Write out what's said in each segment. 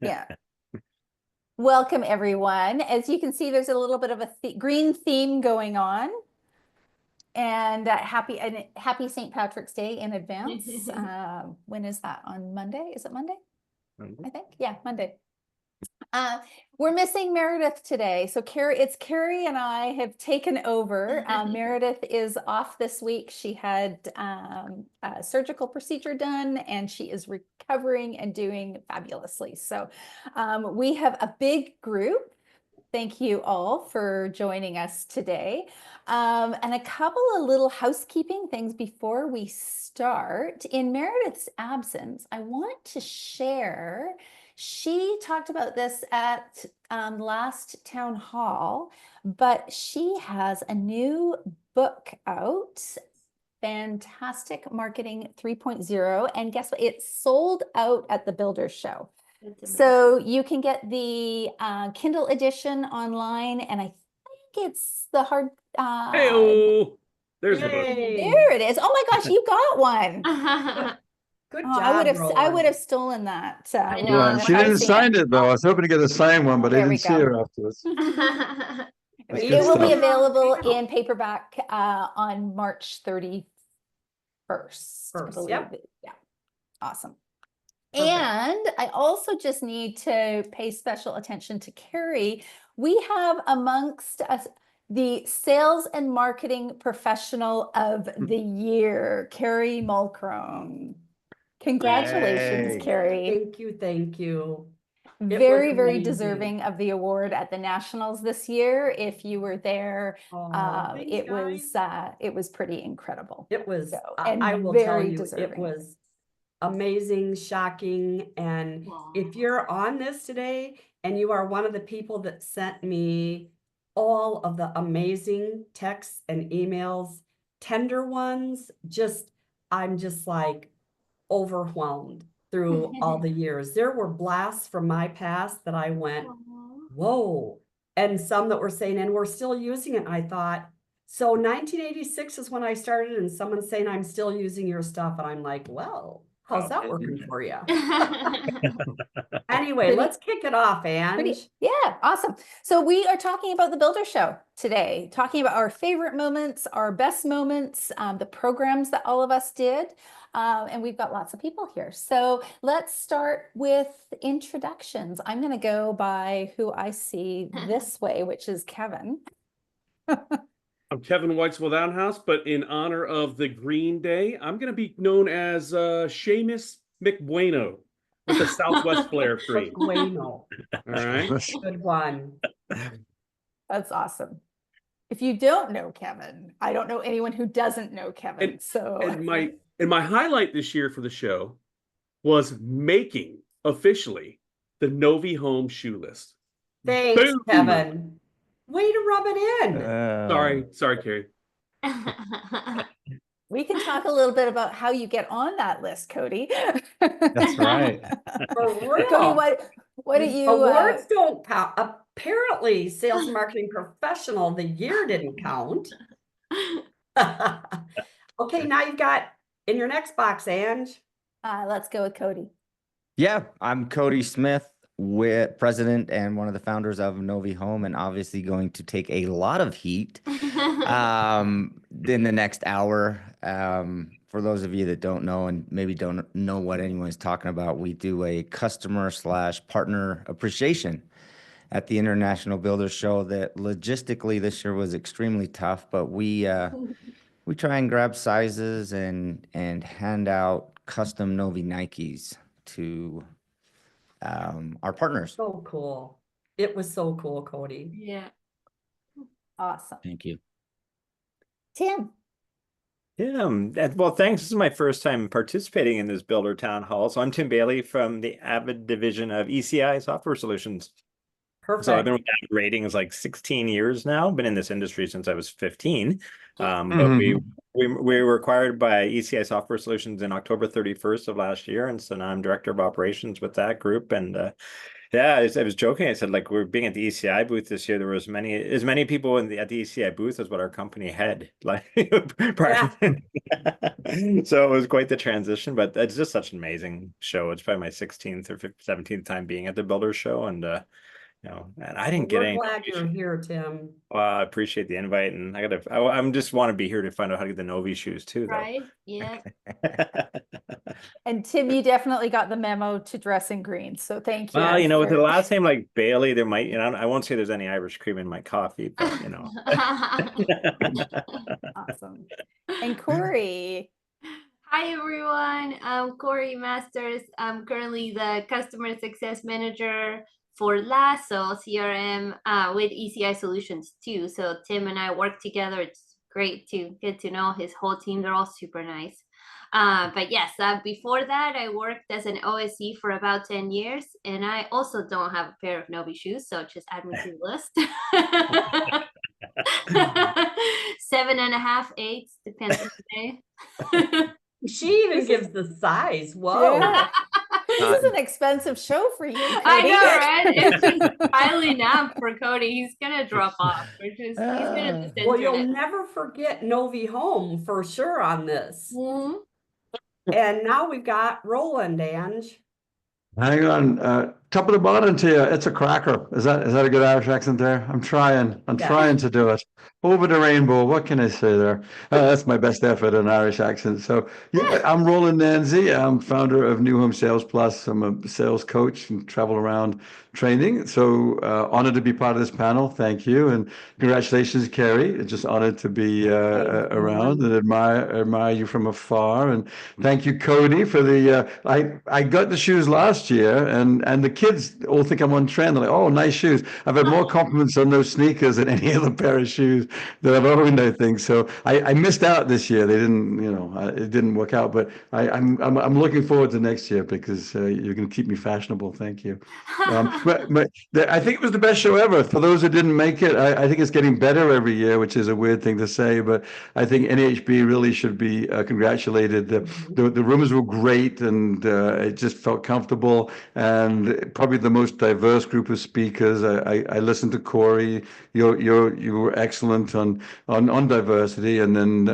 Yeah. Welcome, everyone. As you can see, there's a little bit of a green theme going on. And happy St. Patrick's Day in advance. When is that? On Monday? Is it Monday? I think. Yeah, Monday. We're missing Meredith today. So it's Kerry and I have taken over. Meredith is off this week. She had a surgical procedure done and she is recovering and doing fabulously. So we have a big group. Thank you all for joining us today. And a couple of little housekeeping things before we start. In Meredith's absence, I want to share, she talked about this at last town hall, but she has a new book out, Fantastic Marketing 3.0. And guess what? It's sold out at the Builders Show. So you can get the Kindle edition online, and I think it's the hard. Hey-o! There's the book. There it is. Oh my gosh, you got one. Good job. I would have stolen that. Yeah, she didn't sign it though. I was hoping to get a signed one, but I didn't see her afterwards. It will be available in paperback on March 31st. Yep. Yeah. Awesome. And I also just need to pay special attention to Kerry. We have amongst us the sales and marketing professional of the year, Kerry Mulcrone. Congratulations, Yay. Kerry. Thank you. Thank you. Very, very deserving of the award at the Nationals this year. If you were there, it was pretty incredible. It was, So, I will tell you, deserving. It was amazing, shocking. And if you're on this today and you are one of the people that sent me all of the amazing texts and emails, tender ones, I'm just like overwhelmed through all the years. There were blasts from my past that I went, whoa. And some that were saying, and we're still using it. I thought, so 1986 is when I started, and someone's saying I'm still using your stuff. And I'm like, well, how's that working for you? Anyway, let's kick it off, Ange. Yeah, awesome. So we are talking about the Builder Show today, talking about our favorite moments, our best moments, the programs that all of us did. And we've got lots of people here. So let's start with introductions. I'm going to go by who I see this way, which is Kevin. I'm Kevin Weitzel Downhouse, but in honor of the Green Day, I'm going to be known as Seamus McBueno with the Southwest Flare Free. Bueno. All right. Good one. That's awesome. If you don't know Kevin, I don't know anyone who doesn't know Kevin. And my highlight this year for the show was making officially the Novi Home shoe list. Thanks, Boom. Kevin. Way to rub it in. Sorry, Kerry. We can talk a little bit about how you get on that list, Kody. That's right. For real. Kody, what do you? Awards don't count. Apparently, sales and marketing professional of the year didn't count. Okay, now you've got in your next box, Ange. Let's go with Kody. Yeah, I'm Kody Smith, president and one of the founders of Novi Home, and obviously going to take a lot of heat in the next hour. For those of you that don't know and maybe don't know what anyone's talking about, we do a customer/partner appreciation at the International Builders Show that logistically this year was extremely tough, but we try and grab sizes and hand out custom Novi Nikes to our partners. So cool. It was so cool, Kody. Yeah. Awesome. Thank you. Tim. Yeah, well, thanks. This is my first time participating in this Builder Town Hall. So I'm Tim Bailey from the Avid division of ECI Software Solutions. Perfect. So I've been with Avid Ratings like 16 years now. Been in this industry since I was 15. But we were acquired by ECI Software Solutions in October 31st of last year, and so now I'm director of operations with that group, and Yeah, I was joking. I said like we're being at the ECI booth this year. There was as many people at the ECI booth as what our company had. Like prior. So it was quite the transition. But it's just such an amazing show. It's probably my 16th or 17th time being at the Builder Show, and and I didn't get We're any. glad you're here, Tim. I appreciate the invite, and I'm just want to be here to find out how to get the Novi shoes too, though. Right? Yeah. And Tim, you definitely got the memo to dress in green, so thank you. Well, with the last name like Bailey, there might, I won't say there's any Irish cream in my coffee, but Awesome. And Cori. Hi everyone, I'm Cori Masters. I'm currently the Customer Success Manager for Lasso CRM with ECI Solutions too. So Tim and I work together. It's great to get to know his whole team. They're all super nice. But yes, before that, I worked as an OSE for about 10 years, and I also don't have a pair of Novi shoes, so just add me to the list. 7.5, 8, depends on the day. She even gives the size. Whoa. Yeah. This is an expensive show for you, Cody. I know, right? It's just piling up for Kody. He's gonna drop off. He's gonna just Well, enter you'll it. never forget Novi Home for sure on this. Mhm. And now we've got Roland, Ange. Hang on, top of the bottom to you. It's a cracker. Is that a good Irish accent there? I'm trying to do it. Over the rainbow. What can I say there? That's my best effort in Irish accent. So yeah, I'm Rolando Nairnsey. I'm founder of New Home Sales Plus. I'm a sales coach and travel around training. So honored to be part of this panel. Thank you, and congratulations, Kerry. Just honored to be around and admire you from afar. And thank you, Kody, for the. I got the shoes last year, and the kids all think I'm on trend. They're like, "Oh, nice shoes." I've had more compliments on those sneakers than any other pair of shoes that I've owned, I think. So I missed out this year. They didn't, it didn't work out. But I'm looking forward to next year because you're going to keep me fashionable. Thank you. I think it was the best show ever. For those who didn't make it, I think it's getting better every year, which is a weird thing to say, but I think NHB really should be congratulated. The rooms were great, and it just felt comfortable, and probably the most diverse group of speakers. I listened to Cori. You were excellent on diversity, and then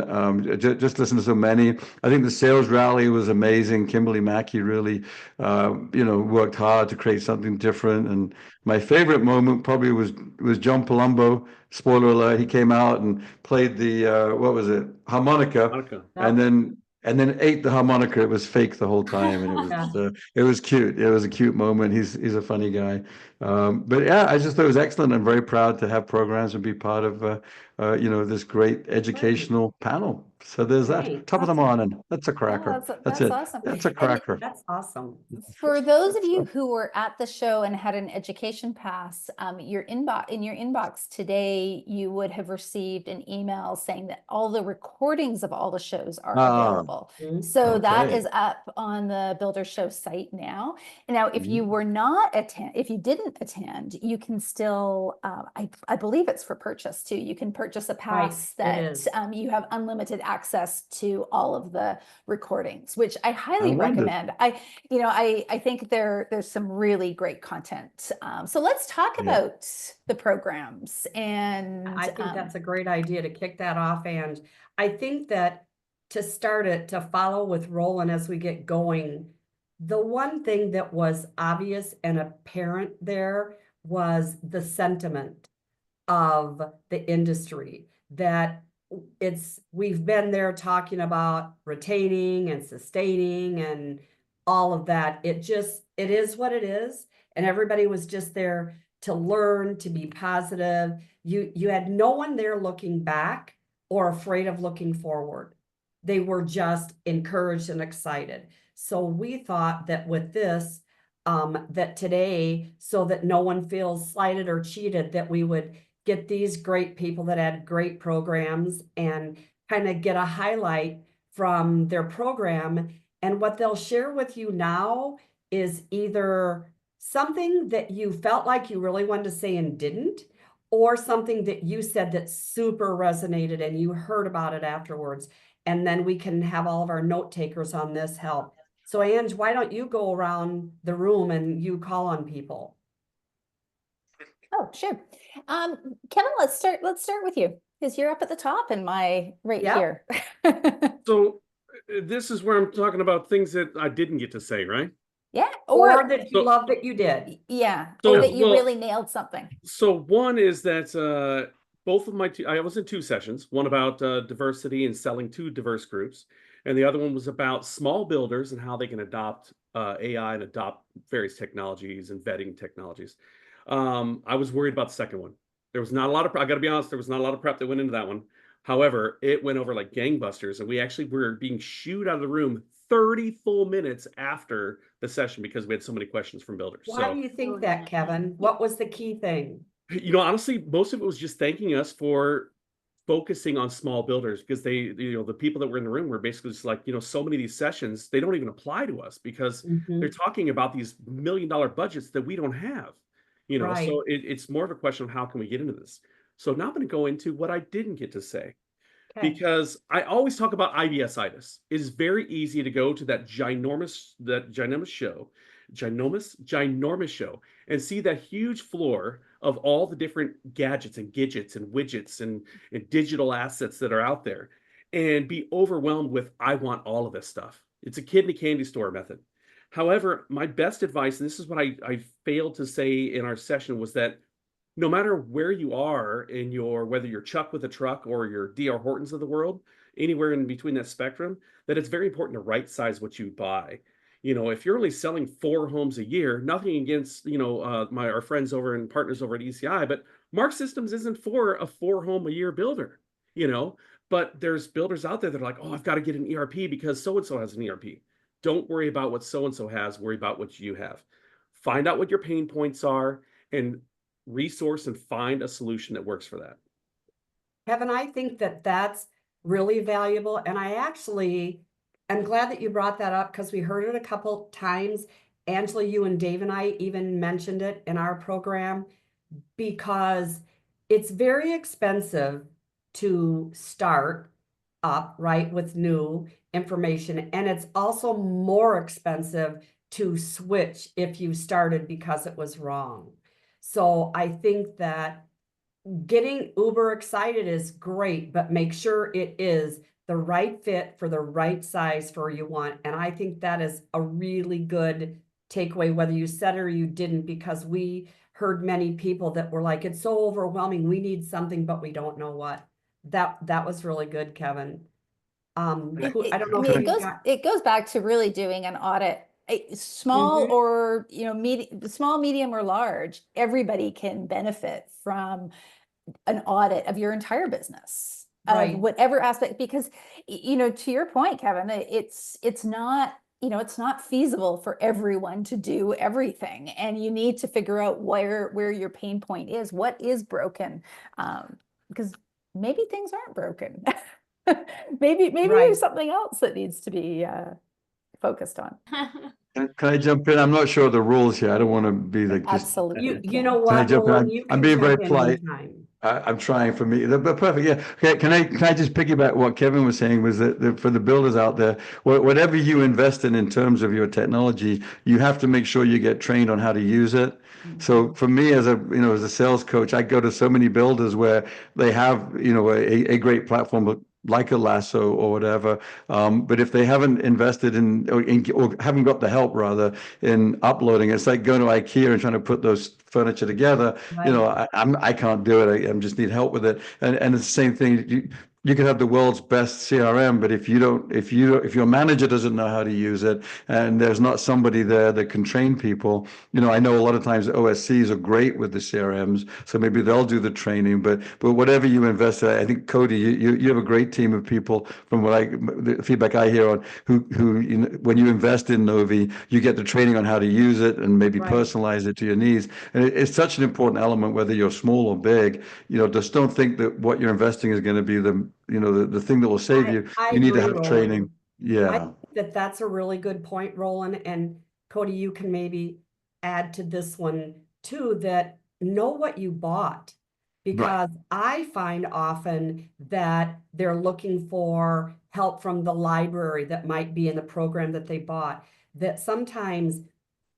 just listen to so many. I think the sales rally was amazing. Kimberly Mackey really, worked hard to create something different. And my favorite moment probably was John Palumbo. Spoiler alert: he came out and played the what was it, harmonica. And then ate the harmonica. It was fake the whole time, and it was cute. It was a cute moment. He's a funny guy. But yeah, I just thought it was excellent. I'm very proud to have programs and be part of this great educational panel. So there's that. Top of the morning. That's a cracker. That's it. Awesome. That's a cracker. That's awesome. For those of you who were at the show and had an education pass, in your inbox today, you would have received an email saying that all the recordings of all the shows are available. So that is up on the Builder Show site now. And now, if you were not if you didn't attend, you can still, I believe it's for purchase too. You can purchase a pass that you have unlimited access to all of the recordings, which I highly recommend. I think there's some really great content. So let's talk about the programs. And I think that's a great idea to kick that off. And I think that to start it, to follow with Roland as we get going, the one thing that was obvious and apparent there was the sentiment of the industry, that we've been there talking about retaining and sustaining and all of that. It is what it is. And everybody was just there to learn, to be positive. You had no one there looking back or afraid of looking forward. They were just encouraged and excited. So we thought that with this, that today, so that no one feels slighted or cheated, that we would get these great people that had great programs and kind of get a highlight from their program. And what they'll share with you now is either something that you felt like you really wanted to say and didn't, or something that you said that super resonated and you heard about it afterwards. And then we can have all of our note takers on this help. So Ange, why don't you go around the room and you call on people? Oh, sure. Kevin, let's start with you, because you're up at the top and right Yep. here. So this is where I'm talking about things that I didn't get to say, right? Yeah, Or that you So- love that you did. yeah, So, or that you well- really nailed something. So one is that both of I was in two sessions, one about diversity and selling to diverse groups, and the other one was about small builders and how they can adopt AI and adopt various technologies and vetting technologies. I was worried about the second one. There was not a lot of, I got to be honest, there was not a lot of prep that went into that one. However, it went over like gangbusters, and we actually were being shooed out of the room 30 full minutes after the session because we had so many questions from builders. Why do you think that, Kevin? What was the key thing? Honestly, most of it was just thanking us for focusing on small builders, because the people that were in the room were basically just like, so many of these sessions, they don't even apply to us because Mhm. they're talking about these $1 million budgets that we don't have, Right. so it's more of a question of how can we get into this. So now I'm going to go into what I didn't get to say. Okay. Because I always talk about IBS-itis. It is very easy to go to that ginormous show and see that huge floor of all the different gadgets and gadgets and widgets and digital assets that are out there and be overwhelmed with, I want all of this stuff. It's a kid in a candy store method. However, my best advice, and this is what I failed to say in our session, was that no matter where you are in whether you're Chuck with a truck or your D.R. Hortons of the world, anywhere in between that spectrum, that it's very important to right size what you buy. If you're only selling 4 homes a year, nothing against, our friends over and partners over at ECI, but Mark Systems isn't for a 4 home a year builder, but there's builders out there that are like, oh, I've got to get an ERP because so-and-so has an ERP. Don't worry about what so-and-so has, worry about what you have. Find out what your pain points are and resource and find a solution that works for that. Kevin, I think that that's really valuable. And I'm glad that you brought that up because we heard it a couple times. Angela, you and Dave and I even mentioned it in our program because it's very expensive to start up, right, with new information. And it's also more expensive to switch if you started because it was wrong. So I think that getting uber excited is great, but make sure it is the right fit for the right size for you want. And I think that is a really good takeaway, whether you said it or you didn't, because we heard many people that were like, it's so overwhelming. We need something, but we don't know what. That was really good, Kevin. I don't know. It goes back to really doing an audit. Small Mhm. or small, medium, or large, everybody can benefit from an audit of your entire business, Right. of whatever aspect, because to your point, Kevin, it's not it's not feasible for everyone to do everything, and you need to figure out where your pain point is, what is broken, because maybe things aren't broken. maybe Right. there's something else that needs to be focused on. Can I jump in? I'm not sure of the rules here. I don't want to be like just. Absolutely. You know Can I what, jump in? Roland, you I'm can being very jump in polite. anytime. I'm trying for me, but perfect. Yeah. Okay. Can I just piggyback what Kevin was saying was that for the builders out there, whatever you invest in terms of your technology, you have to make sure you get trained on how to use it. So for me as a sales coach, I go to so many builders where they have, a great platform like a Lasso or whatever. But if they haven't invested or haven't got the help rather in uploading, it's like going to IKEA and trying to put those furniture together. Right. I can't do it. I just need help with it. And it's the same thing. You can have the world's best CRM, but if your manager doesn't know how to use it and there's not somebody there that can train people, I know a lot of times OSCs are great with the CRMs, so maybe they'll do the training. But whatever you invest in, I think Kody, you have a great team of people from the feedback I hear on who when you invest in Novi, you get the training on how to use it and maybe Right. personalize it to your needs. And it's such an important element, whether you're small or big. Just don't think that what you're investing is going to be the thing that will save you. I You need to agree, have Roland. training. I Yeah. think that's a really good point, Roland. And Kody, you can maybe add to this one too, that know what you bought. Because I find often that they're looking for help from the library that might be in the program that they bought. That sometimes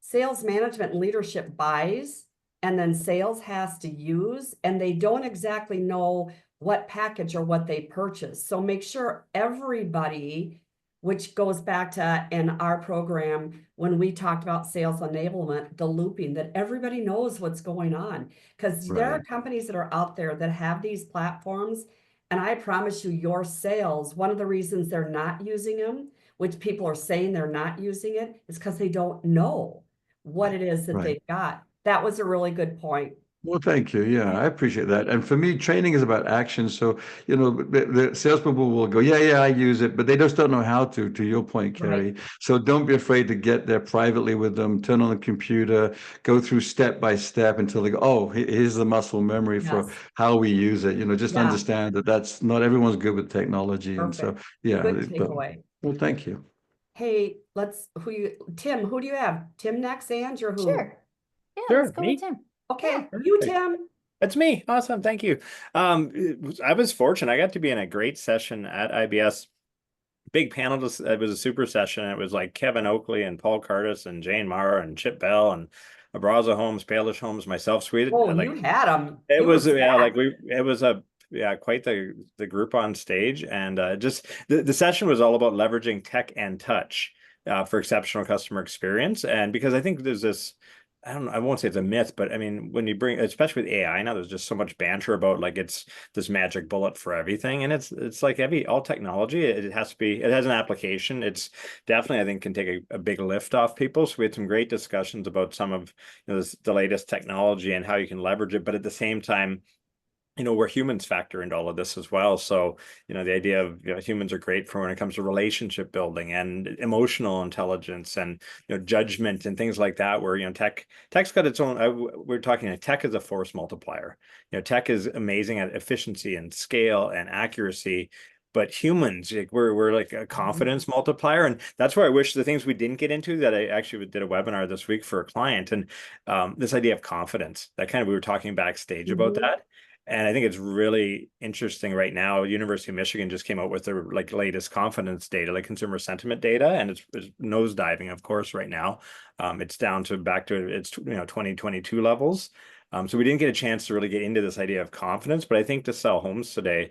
sales management and leadership buys and then sales has to use, and they don't exactly know what package or what they purchase. So make sure everybody, which goes back to in our program, when we talked about sales enablement, the looping, that everybody knows what's going on. Because there are Right. companies that are out there that have these platforms, and I promise you, your sales, one of the reasons they're not using them, which people are saying they're not using it, is because they don't know what it is that Right. they've got. That was a really good point. Well, thank you. Yeah, I appreciate that. And for me, training is about action. So, the salespeople will go, yeah, I use it, but they just don't know how to your point, Kerry. Right. So don't be afraid to get there privately with them, turn on the computer, go through step by step until they go, oh, here's the muscle memory for Yes. how we use it. Just Yeah. understand that that's not everyone's good with technology. And so, Perfect. yeah. Good takeaway. Well, thank you. Hey, Tim, who do you have? Tim next, Ange, or who? Sure. Yeah, Sure, let's go me? with Tim. Okay, Yeah. you, Perfect. Tim. That's me. Awesome. Thank you. I was fortunate. I got to be in a great session at IBS. Big panel. It was a super session. It was like Kevin Oakley and Paul Curtis and Jane Marr and Chip Bell and Abraza Holmes, Baelish Holmes, myself, Sweden. Oh, Like, you had them. it was, yeah, like it was quite the group on stage. And just the session was all about leveraging tech and touch for exceptional customer experience. And because I think there's this, I don't know, I won't say it's a myth, but I mean, when you bring, especially with AI now, there's just so much banter about like it's this magic bullet for everything. And it's like all technology, it has an application. It's definitely, I think, can take a big lift off people. So we had some great discussions about some of the latest technology and how you can leverage it. But at the same time, where humans factor into all of this as well. So, the idea of humans are great for when it comes to relationship building and emotional intelligence and judgment and things like that. Where tech's got its own. We're talking tech is a force multiplier. Tech is amazing at efficiency and scale and accuracy. But humans, we're like a confidence multiplier. And that's where I wish the things we didn't get into, that I actually did a webinar this week for a client. And this idea of confidence, we were talking backstage about that. And I think it's really interesting right now. University of Michigan just came out with their latest confidence data, like consumer sentiment data, and it's nosediving, of course, right now. It's down to back to its 2022 levels. So we didn't get a chance to really get into this idea of confidence, but I think to sell homes today,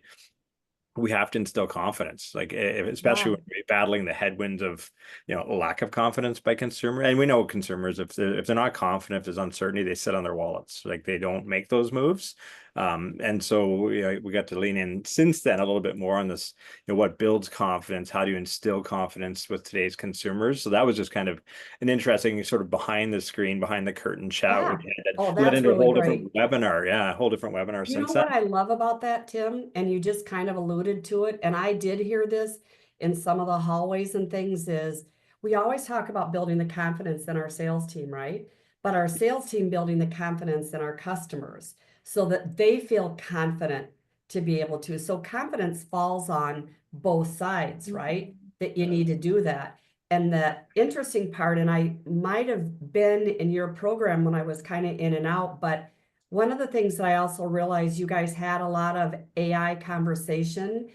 we have to instill confidence, especially when we're battling the headwinds of lack of confidence by consumer. And we know consumers, if they're not confident, if there's uncertainty, they sit on their wallets, they don't make those moves. And so we got to lean in since then a little bit more on this, what builds confidence, how do you instill confidence with today's consumers. So that was just kind of an interesting sort of behind the screen, behind the curtain chat. Oh, led that's into really a whole great. different webinar. Yeah, a whole different webinar You know since what then. I love about that, Tim? And you just kind of alluded to it, and I did hear this in some of the hallways and things, is we always talk about building the confidence in our sales team, right? But our sales team building the confidence in our customers so that they feel confident to be able to. So confidence falls on both sides, right? That you need to do that. And the interesting part, and I might have been in your program when I was kind of in and out, but one of the things that I also realized you guys had a lot of AI conversation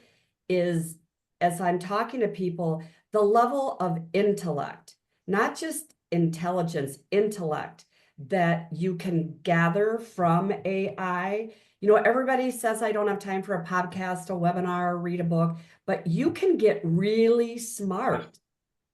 is, as I'm talking to people, the level of intellect, not just intelligence, intellect that you can gather from AI. Everybody says, I don't have time for a podcast, a webinar, read a book, but you can get really smart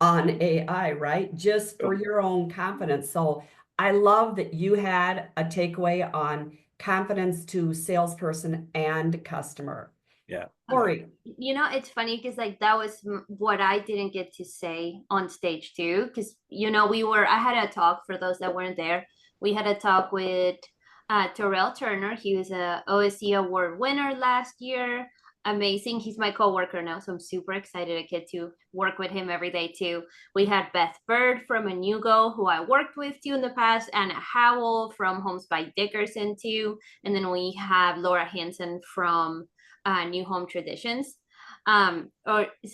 on AI, right? Just for your own confidence. So I love that you had a takeaway on confidence to salesperson and customer. Yeah. Cori. It's funny because that was what I didn't get to say on stage too. Because I had a talk for those that weren't there. We had a talk with Terrell Turner. He was a OSC award winner last year. Amazing. He's my coworker now, so I'm super excited I get to work with him every day too. We had Beth Bird from Inugo, who I worked with too in the past, Anna Howell from Homes by Dickerson too, and then we have Laura Hansen from New Home Traditions. Or is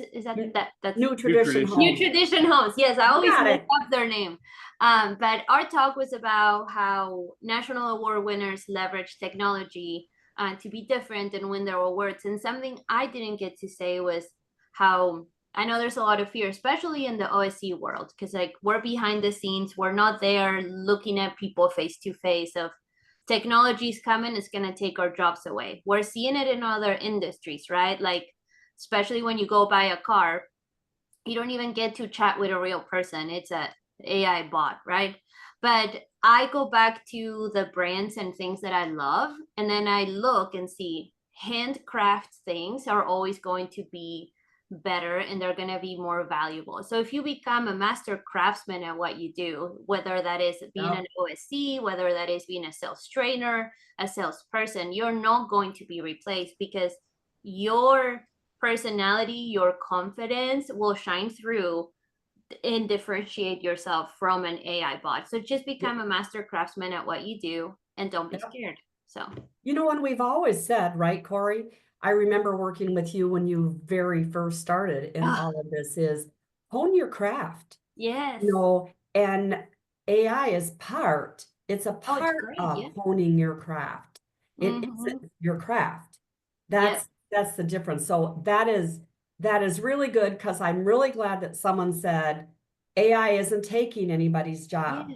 that's New Tradition Homes. New Tradition Homes. Yes, I always mess up their name. But our talk was about how national award winners leverage technology to be different and win their awards. And something I didn't get to say was how I know there's a lot of fear, especially in the OSC world, because we're behind the scenes, we're not there looking at people face to face of technology's coming, it's going to take our jobs away. We're seeing it in other industries, right? Like, especially when you go buy a car, you don't even get to chat with a real person. It's a AI bot, right? But I go back to the brands and things that I love, and then I look and see handcraft things are always going to be better and they're going to be more valuable. So if you become a master craftsman at what you do, whether that is being an OSC, whether that is being a sales trainer, a salesperson, you're not going to be replaced because your personality, your confidence will shine through and differentiate yourself from an AI bot. So just become a master craftsman at what you do and don't be scared. So, you know, and we've always said, right, Cori? I remember working with you when you very first started in all of this is hone your craft. yes. You know, and AI is it's a part great, of yeah. honing your craft. It isn't your craft. That's the difference. So that is really good because I'm really glad that someone said AI isn't taking anybody's job.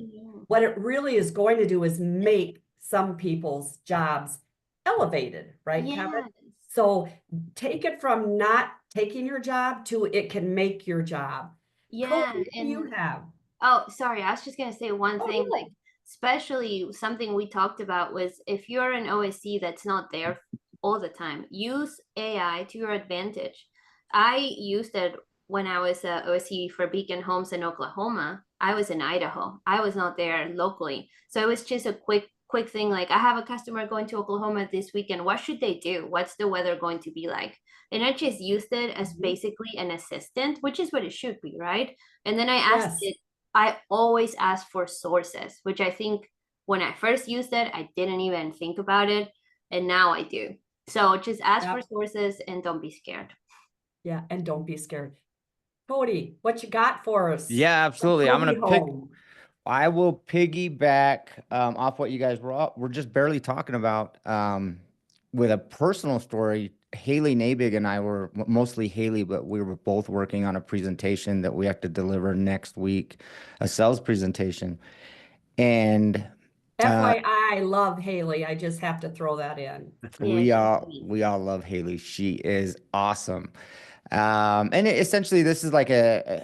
What it really is going to do is make some people's jobs elevated, right, Kevin? So take it from not taking your job to it can make your job. Yeah. Cody, And you have. oh, sorry, I was just gonna say one thing, no. like especially something we talked about was if you're an OSC that's not there all the time, use AI to your advantage. I used it when I was a OSC for Beacon Homes in Oklahoma. I was in Idaho. I was not there locally. So it was just a quick thing, like I have a customer going to Oklahoma this weekend. What should they do? What's the weather going to be like? And I just used it as basically an assistant, which is what it should be, right? And then I asked it, I always ask for sources, which I think when I first used it, I didn't even think about it. And now I do. So just ask for sources and don't be scared. Yeah, and don't be scared. Cody, what you got for us? Yeah, absolutely. I'm Cody gonna pick. home. I will piggyback off what you guys we're just barely talking about with a personal story. Haley Nabig and I were mostly Haley, but we were both working on a presentation that we have to deliver next week, a sales presentation. And FYI, I love Haley. I just have to throw that in. we all love Haley. She is awesome. And essentially this is like a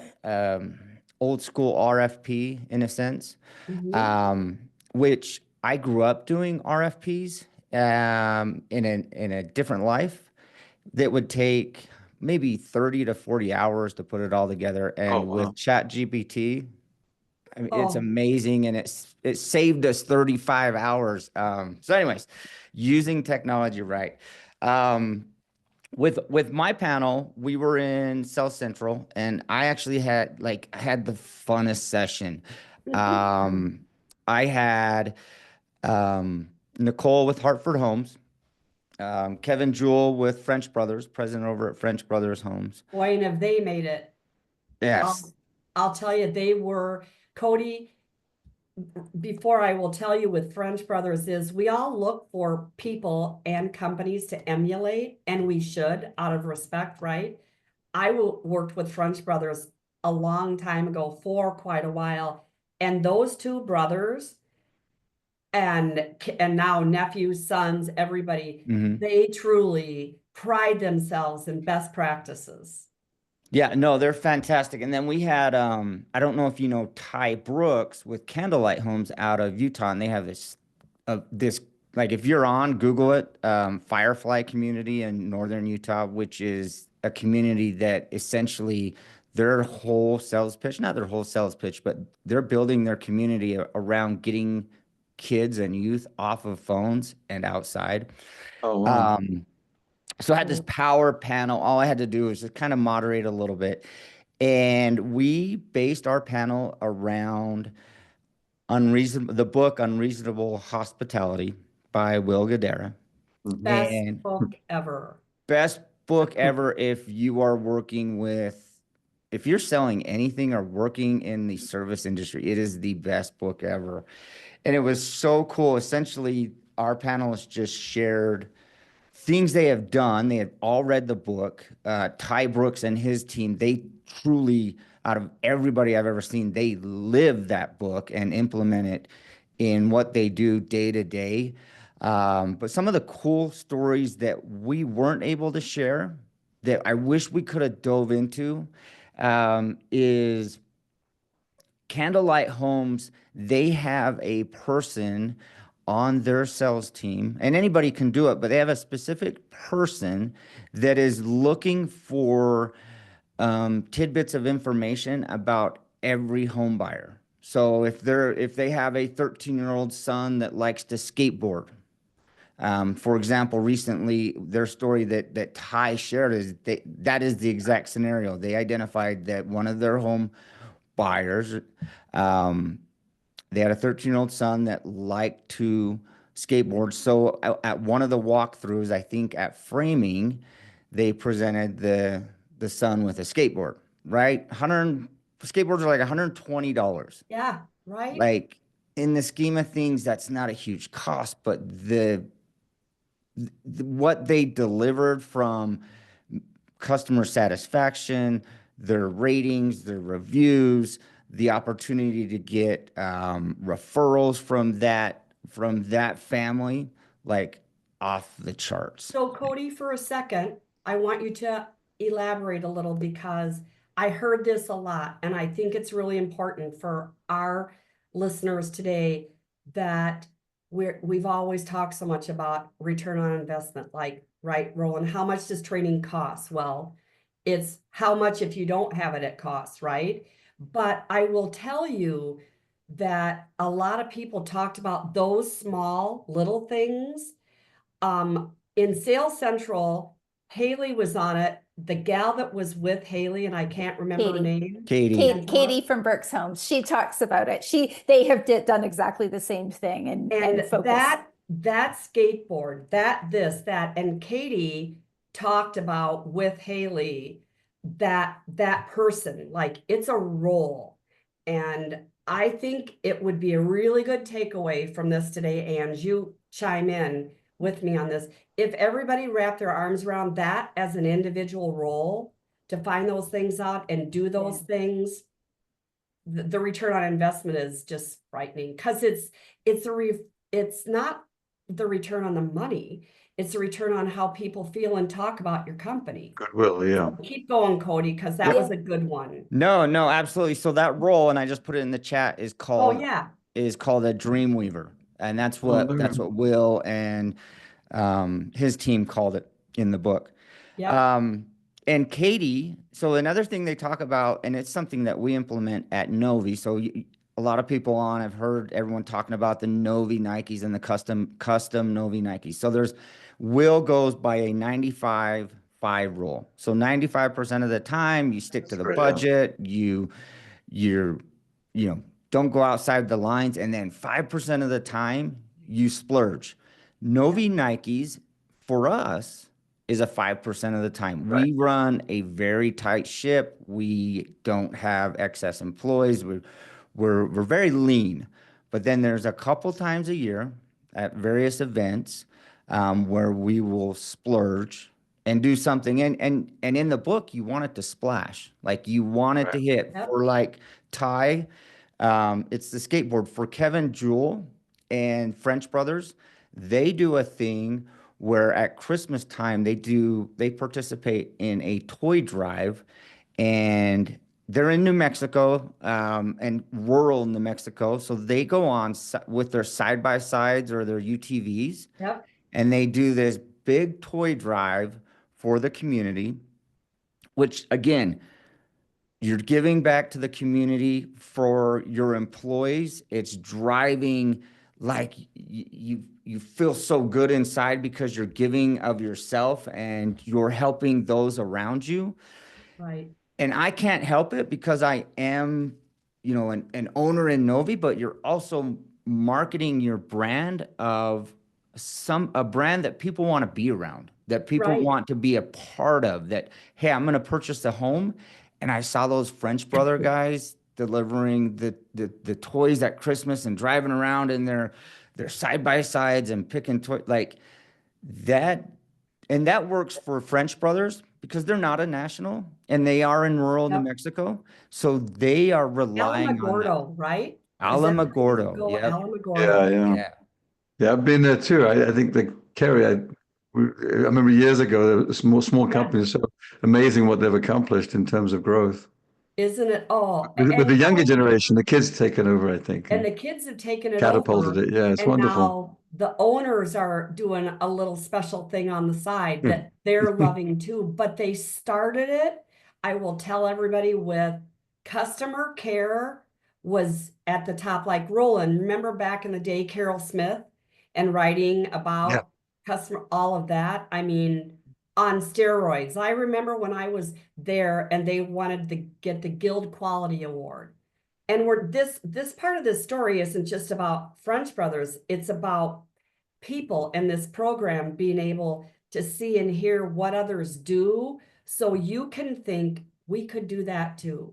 old school RFP in a sense, which I grew up doing RFPs in a different life that would take maybe 30 to 40 hours to put it all together. And with Chat GPT, I mean, it's amazing, and it saved us 35 hours. So anyways, using technology right. With my panel, we were in South Central, and I actually had the funnest session. I had Nicole with Hartford Homes, Kevin Jewell with French Brothers, president over at French Brothers Homes. Boy, and have they made it. Yes. I'll tell you, they were, Cody, before I will tell you with French Brothers is we all look for people and companies to emulate, and we should out of respect, right? I worked with French Brothers a long time ago for quite a while, and those two brothers and now nephews, sons, everybody, they truly pride themselves in best practices. Yeah, no, they're fantastic. And then we had, I don't know if you know Ty Brooks with Candlelight Homes out of Utah, and they have this, like if you're on, Google it, Firefly community in northern Utah, which is a community that essentially their whole sales pitch, not their whole sales pitch, but they're building their community around getting kids and youth off of phones and outside. Oh, wow. So I had this power panel. All I had to do was just kind of moderate a little bit. And we based our panel around the book Unreasonable Hospitality by Will Guidara. Best book ever. Best book ever if you are if you're selling anything or working in the service industry, it is the best book ever. And it was so cool. Essentially, our panelists just shared things they have done. They have all read the book. Ty Brooks and his team, they truly, out of everybody I've ever seen, they live that book and implement it in what they do day to day. But some of the cool stories that we weren't able to share that I wish we could have dove into is Candlelight Homes. They have a person on their sales team, and anybody can do it, but they have a specific person that is looking for tidbits of information about every home buyer. So if they have a 13-year-old son that likes to skateboard, for example, recently their story that Ty shared is that is the exact scenario. They identified that one of their home buyers, they had a 13-year-old son that liked to skateboard. So at one of the walkthroughs, I think at framing, they presented the son with a skateboard, right? Skateboards are like $120. Yeah, right. Like in the scheme of things, that's not a huge cost, but what they delivered from customer satisfaction, their ratings, their reviews, the opportunity to get referrals from that family, like off the charts. So Kody, for a second, I want you to elaborate a little because I heard this a lot, and I think it's really important for our listeners today that we've always talked so much about return on investment, like, right, Roland, how much does training cost? Well, it's how much if you don't have it, it costs, right? But I will tell you that a lot of people talked about those small little things. In Sales Central, Haley was on it. The gal that was with Haley, and I can't remember her name. Katie. Katie from Burke's Homes. She talks about it. They have done exactly the same thing and focus. that skateboard, that, and Katie talked about with Haley that person, like it's a role. And I think it would be a really good takeaway from this today, and you chime in with me on this. If everybody wrapped their arms around that as an individual role to find those things out and do those things, the return on investment is just frightening because it's not the return on the money. It's a return on how people feel and talk about your company. Goodwill, yeah. So keep going, Kody, because that was a good one. No, absolutely. So that role, and I just put it in the chat, is called a dream weaver. And that's what Will and his team called it in the book. Yeah. And Katie, so another thing they talk about, and it's something that we implement at Novi. So a lot of people I've heard everyone talking about the Novi Nikes and the custom Novi Nikes. So Will goes by a 95-5 rule. So 95% of the time you stick to the budget, you're don't go outside the lines, and then 5% of the time you splurge. Novi Nikes for us is a 5% of the time. Right. We run a very tight ship. We don't have excess employees. We're very lean. But then there's a couple times a year at various events where we will splurge and do something. And in the book, you want it to splash. Like you want it to hit. For like Ty, it's the skateboard. For Kevin Jewell and French Brothers, they do a thing where at Christmas time they participate in a toy drive, and they're in New Mexico and rural New Mexico. So they go on with their side-by-sides or their UTVs, and they do this big toy drive for the community, which again, you're giving back to the community for your employees. It's driving, like you feel so good inside because you're giving of yourself and you're helping those around you. Right. And I can't help it because I am, an owner in Novi, but you're also marketing your brand of a brand that people want to be around, that people want to be a part of, that, hey, I'm going to purchase a home. And I saw those French brother guys delivering the toys at Christmas and driving around in their side-by-sides and picking toys like that. And that works for French brothers because they're not a national and they are in rural New Mexico. So they are relying on that. Right? Alamogordo. Go Yep. Alamogordo. Yeah. Yeah. Yeah, I've been there too. I think that Kerry, I remember years ago, there was small Yeah. companies, so amazing what they've accomplished in terms of growth. Isn't it? Oh, With the younger generation, the kids taken over, I think, and the kids have taken it catapulted over. it. Yeah, it's And wonderful. now the owners are doing a little special thing on the side that they're loving too, but they started it, I will tell everybody, with customer care was at the top. Like Roland, remember back in the day, Carol Smith and writing about customer, all of that. I mean, on steroids. I remember when I was there and they wanted to get the Guild Quality Award. And this part of this story isn't just about French Brothers, it's about people in this program being able to see and hear what others do, so you can think, we could do that too.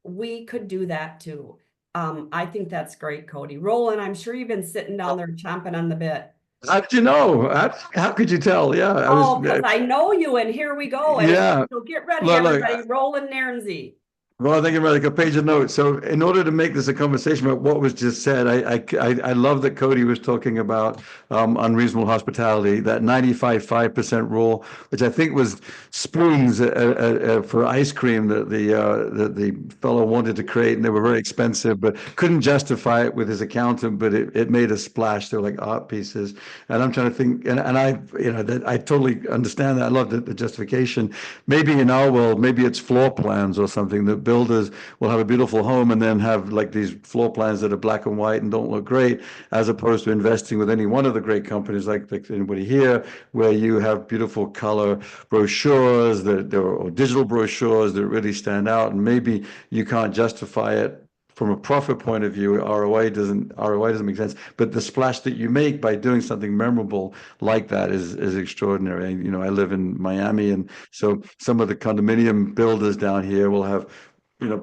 We could do that too. I think that's great, Kody. Roland, I'm sure you've been sitting down there chomping on the bit. How did you know? How could you tell? Yeah, I was. Oh, because I know you, and here we go. And Yeah. so get ready, Look, everybody. Roland Nairnsey. Well, thank you, Meredith. A page of notes. So in order to make this a conversation about what was just said, I love that Kody was talking about unreasonable hospitality, that 95.5% rule, which I think was spoons for ice cream that the fellow wanted to create, and they were very expensive, but couldn't justify it with his accountant, but it made a splash. They're like art pieces. And I'm trying to think, and I totally understand that. I love the justification. Maybe in our world, maybe it's floor plans or something that builders will have a beautiful home and then have like these floor plans that are black and white and don't look great, as opposed to investing with any one of the great companies like anybody here, where you have beautiful color brochures or digital brochures that really stand out. And maybe you can't justify it from a profit point of view. ROI doesn't make sense, but the splash that you make by doing something memorable like that is extraordinary. I live in Miami, and so some of the condominium builders down here will have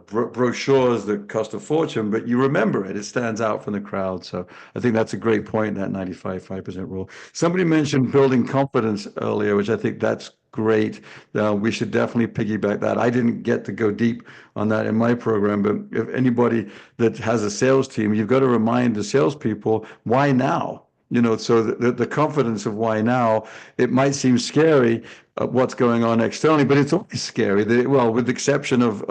brochures that cost a fortune, but you remember it. It stands out from the crowd. So I think that's a great point, that 95.5% rule. Somebody mentioned building confidence earlier, which I think that's great. We should definitely piggyback that. I didn't get to go deep on that in my program, but if anybody that has a sales team, you've got to remind the salespeople, why now? So the confidence of why now, it might seem scary what's going on externally, but it's always scary. Well, with the exception of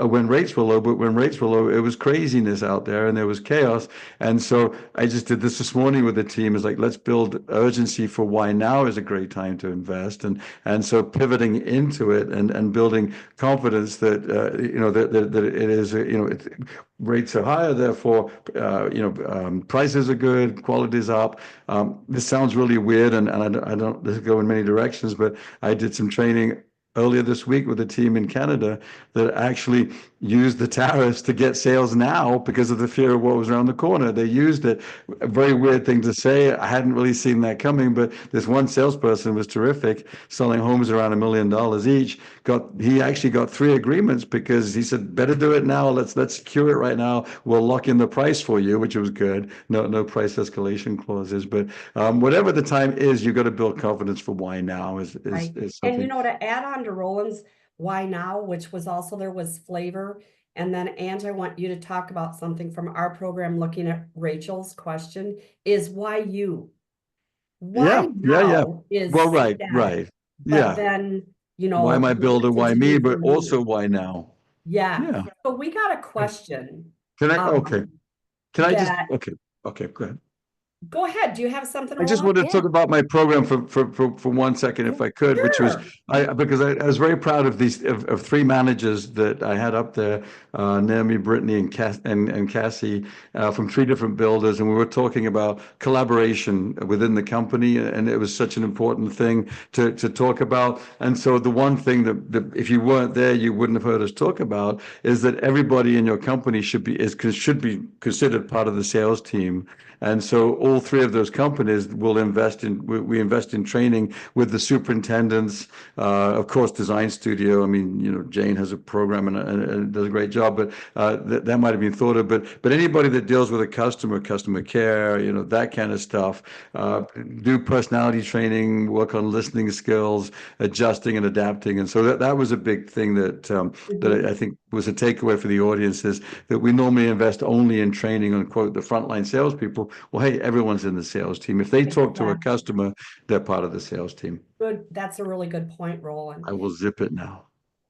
when rates were low, but when rates were low, it was craziness out there and there was chaos. And so I just did this morning with the team. Is like, let's build urgency for why now is a great time to invest, and so pivoting into it and building confidence that that it is rates are higher, therefore prices are good, quality is up. This sounds really weird, and I don't this go in many directions, but I did some training earlier this week with a team in Canada that actually used the tariffs to get sales now because of the fear of what was around the corner. They used it. A very weird thing to say. I hadn't really seen that coming, but this one salesperson was terrific, selling homes around $1 million each. He actually got 3 agreements because he said, better do it now. Let's secure it right now. We'll lock in the price for you, which was good. No price escalation clauses, but whatever the time is, you've got to build confidence for why now is Right. something. And to add on to Roland's why now, which was also, there was flavor. And then Ange, I want you to talk about something from our program, looking at Rachel's question, is why you? Why now is well, right. static, but Yeah. then, Why am I builder? Why me? continue But for me. also why now? Yeah. So we got a question. Can I? Okay. Can I just? that- Okay. Go ahead. Go ahead. Do you have something? I just Roland? wanted to talk about my program for 1 second, if I could, which was because I was very proud of these of 3 managers that I had up there, Naomi, Brittany, and Cassie, from 3 different builders, and we were talking about collaboration within the company, and it was such an important thing to talk about. And so the one thing that if you weren't there, you wouldn't have heard us talk about is that everybody in your company should be considered part of the sales team. And so all three of those companies will invest in, we invest in training with the superintendents, of course, Design Studio. I mean, you know, Jane has a program and does a great job, but that might have been thought of. But anybody that deals with a customer care, you know, that kind of stuff, do personality training, work on listening skills, adjusting and adapting. And so that was a big thing that that I think was a takeaway for the audience, is that we normally invest only in training on, quote, the frontline salespeople. Well, hey, everyone's in the sales team. If they talk to a customer, they're part of the sales team. Good. That's a really good point, Roland. I will zip it now.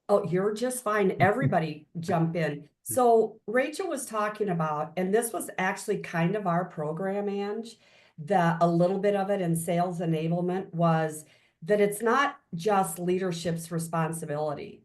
Oh, you're just fine. Everybody jump in. So Rachel was talking about, and this was actually kind of our program, Ange, that a little bit of it in sales enablement was that it's not just leadership's responsibility.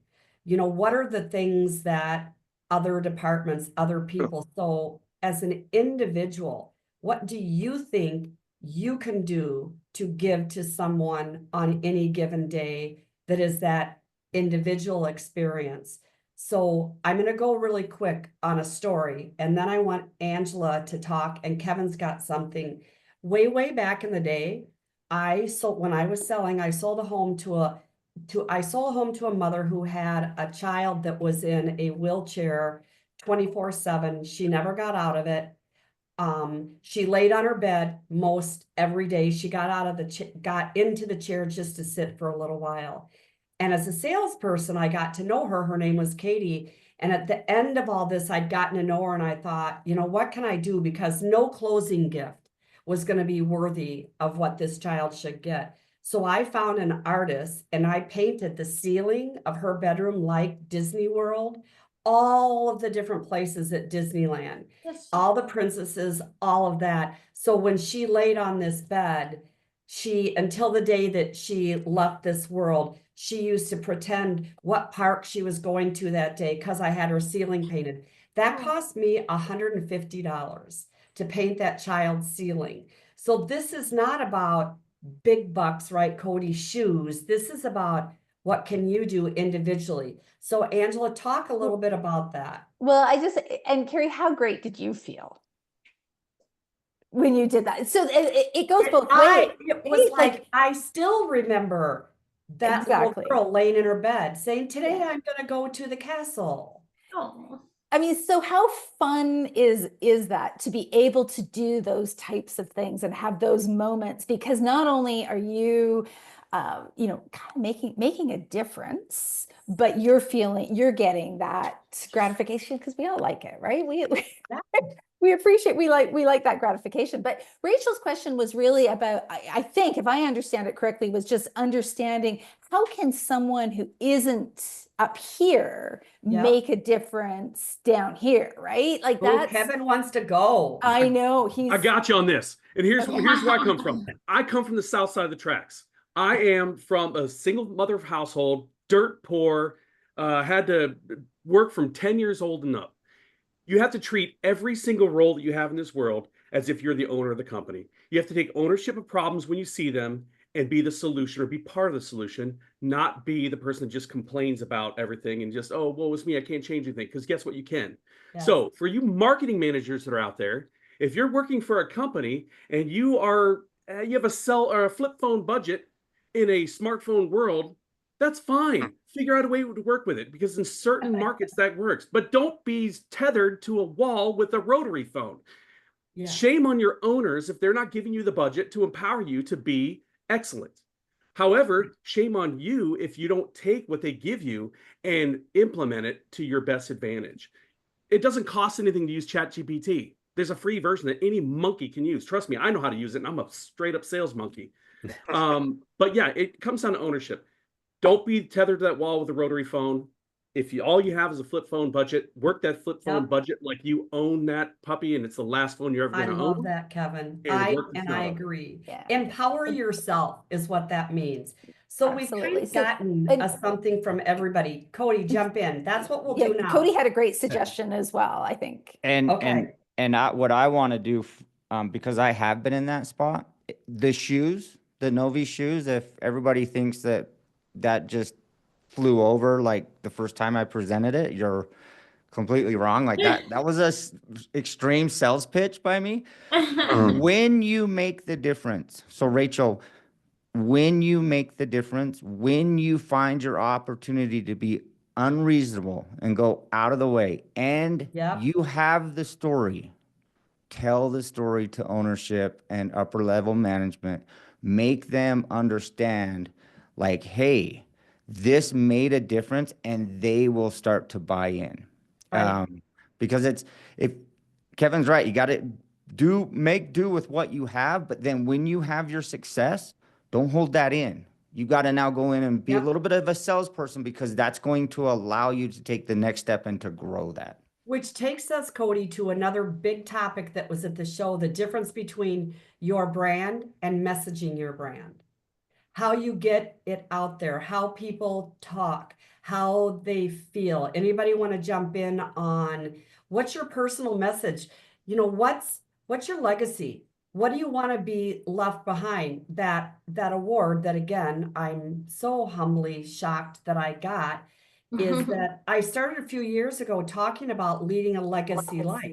You know, what are the things that other departments, other people, so as an individual, what do you think you can do to give to someone on any given day that is that individual experience? So I'm going to go really quick on a story, and then I want Angela to talk, and Kevin's got something. Way back in the day, when I was selling, I sold a home to a mother who had a child that was in a wheelchair 24/7. She never got out of it. She laid on her bed most every day. She got into the chair just to sit for a little while. And as a salesperson, I got to know her. Her name was Katie. And at the end of all this, I'd gotten to know her, and I thought, you know, what can I do? Because no closing gift was going to be worthy of what this child should get. So I found an artist, and I painted the ceiling of her bedroom like Disney World, all of the different places at Disneyland, all the princesses, all of that. So when she laid on this bed, until the day that she left this world, she used to pretend what park she was going to that day because I had her ceiling painted. That cost me $150 to paint that child's ceiling. So this is not about big bucks, right, Kody, shoes. This is about what can you do individually. So Angela, talk a little bit about that. Well, and Kerry, how great did you feel when you did that? So it goes both ways. It was like, I still remember that little girl laying in her bed saying, today I'm going to go to the castle. Oh. I mean, so how fun is that to be able to do those types of things and have those moments? Because not only are you, you know, kind of making a difference, but you're getting that gratification, because we all like it, right? We appreciate, we like that gratification. But Rachel's question was really about, I think, if I understand it correctly, was just understanding how can someone who isn't up here make a difference down here, right? Like that. Kevin wants to go. I know. I got you on this. And here's where I come from. I come from the south side of the tracks. I am from a single mother household, dirt poor, had to work from 10 years old and up. You have to treat every single role that you have in this world as if you're the owner of the company. You have to take ownership of problems when you see them and be the solution, or be part of the solution, not be the person that just complains about everything and just, oh, woe is me, I can't change anything. Because guess what? You can. Yeah. So for you marketing managers that are out there, if you're working for a company and you have a flip phone budget in a smartphone world, that's fine. Figure out a way to work with it, because in certain markets that works. But don't be tethered to a wall with a rotary phone. Yeah. Shame on your owners if they're not giving you the budget to empower you to be excellent. However, shame on you if you don't take what they give you and implement it to your best advantage. It doesn't cost anything to use ChatGPT. There's a free version that any monkey can use. Trust me, I know how to use it, and I'm a straight up sales monkey. But yeah, it comes down to ownership. Don't be tethered to that wall with a rotary phone. If all you have is a flip phone budget, work that flip phone budget like you own that puppy and it's the last phone you're ever going to own. I love that, Kevin. I agree. Yeah. Empower yourself is what that means. So we've kind of gotten something from everybody. Kody, jump in. That's what we'll do now. Kody had a great suggestion as well, I think. What I want to do, because I have been in that spot, the shoes, the Novi shoes, if everybody thinks that just flew over like the first time I presented it, you're completely wrong. Like that was a extreme sales pitch by me. Mm. When you make the difference. So Rachel, when you make the difference, when you find your opportunity to be unreasonable and go out of the way, and Yep. you have the story, tell the story to ownership and upper level management. Make them understand, like, hey, this made a difference, and they will start to buy in. Right. Because if Kevin's right, you got to make do with what you have, but then when you have your success, don't hold that in. You got to now go in and be a Yep. little bit of a salesperson, because that's going to allow you to take the next step and to grow that. Which takes us, Kody, to another big topic that was at the show, the difference between your brand and messaging your brand. How you get it out there, how people talk, how they feel. Anybody want to jump in on what's your personal message? You know, what's your legacy? What do you want to be left behind? That award that, again, I'm so humbly shocked that I got, is that I started a few years ago talking about leading a legacy life,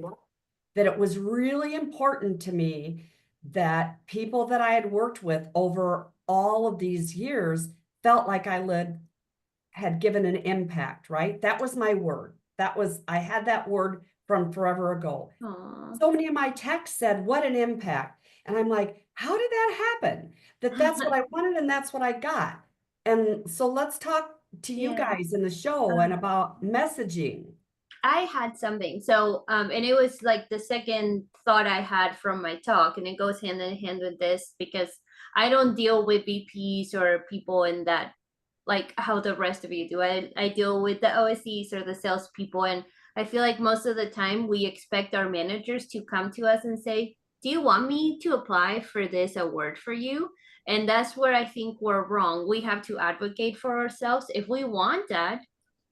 that it was really important to me that people that I had worked with over all of these years felt like I had given an impact, right? That was my word. I had that word from forever ago. Aw. So many of my texts said, what an impact. And I'm like, how did that happen? That's what I wanted and that's what I got. And so let's talk to you Yeah. guys in the show and about messaging. I had something. So, and it was like the second thought I had from my talk, and it goes hand in hand with this because I don't deal with VPs or people in that, like how the rest of you do. I deal with the OSCs or the salespeople, and I feel like most of the time we expect our managers to come to us and say, do you want me to apply for this award for you? And that's where I think we're wrong. We have to advocate for ourselves. If we want that,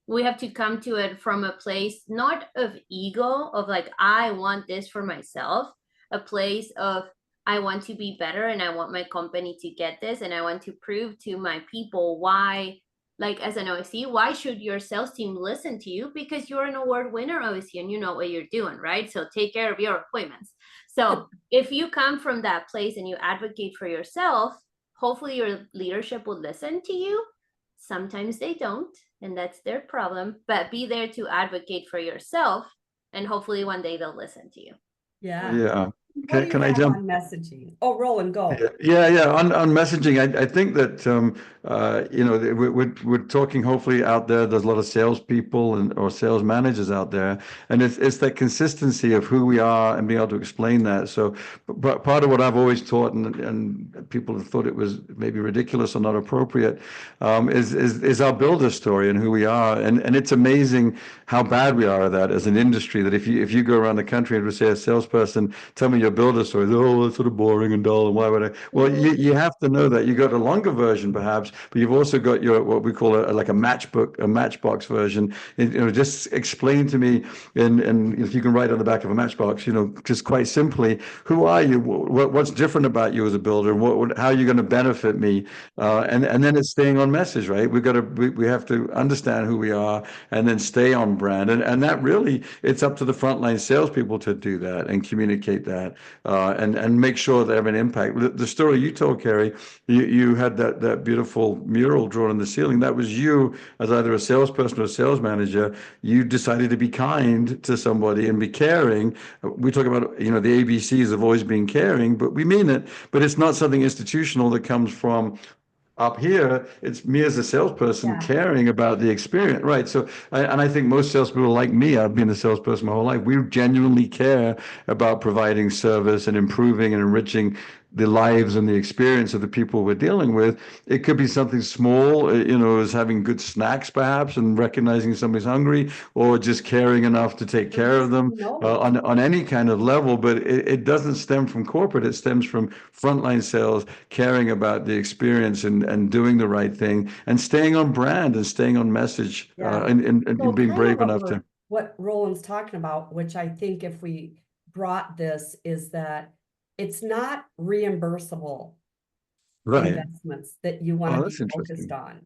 we have to come to it from a place not of ego, of like, I want this for myself, a place of, I want to be better and I want my company to get this, and I want to prove to my people why, like as an OSC, why should your sales team listen to you? Because you're an award winner OSC and you know what you're doing, right? So take care of your appointments. So if you come from that place and you advocate for yourself, hopefully your leadership will listen to you. Sometimes they don't, and that's their problem, but be there to advocate for yourself, and hopefully one day they'll listen to you. Yeah. Yeah. What do you Can I have jump? on messaging? Oh, Roland, go. Yeah. On messaging, I think that you know, we're talking hopefully out there. There's a lot of salespeople or sales managers out there, and it's that consistency of who we are and being able to explain that. So, but part of what I've always taught, and people have thought it was maybe ridiculous or not appropriate, is our builder story and who we are, and it's amazing how bad we are at that as an industry. That if you go around the country and say a salesperson, tell me your builder story, oh, that's sort of boring and dull, and why would I? Well, you have to know that you got a longer version perhaps, but you've also got your what we call like a matchbox version. You know, just explain to me, and if you can write on the back of a matchbox, you know, just quite simply, who are you? What's different about you as a builder? How are you going to benefit me? And then it's staying on message, right? We have to understand who we are and then stay on brand, and that really, it's up to the frontline salespeople to do that and communicate that, and make sure they have an impact. The story you told, Kerry, you had that beautiful mural drawn on the ceiling. That was you as either a salesperson or a sales manager. You decided to be kind to somebody and be caring. We talk about, you know, the ABCs of always being caring, but we mean it. But it's not something institutional that comes from up here. It's me as a salesperson caring about the experience, right? So, I think most salespeople like me, I've been a salesperson my whole life, we genuinely care about providing service and improving and enriching the lives and the experience of the people we're dealing with. It could be something small, you know, as having good snacks perhaps and recognizing somebody's hungry, or just caring enough to take care of them on any kind of level. But it doesn't stem from corporate. It stems from frontline sales, caring about the experience and doing the right thing and staying on brand and staying on message, and being brave enough to. What Roland's talking about, which I think if we brought this, is that it's not reimbursable investments that you want to be focused on.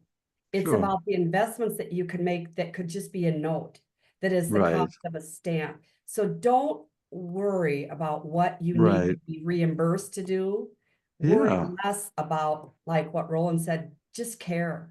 It's about the investments that you can make that could just be a note. that is the Right. cost of a stamp. So don't worry about what you need Right. to be reimbursed to do. Worry Yeah. less about, like what Roland said, just care,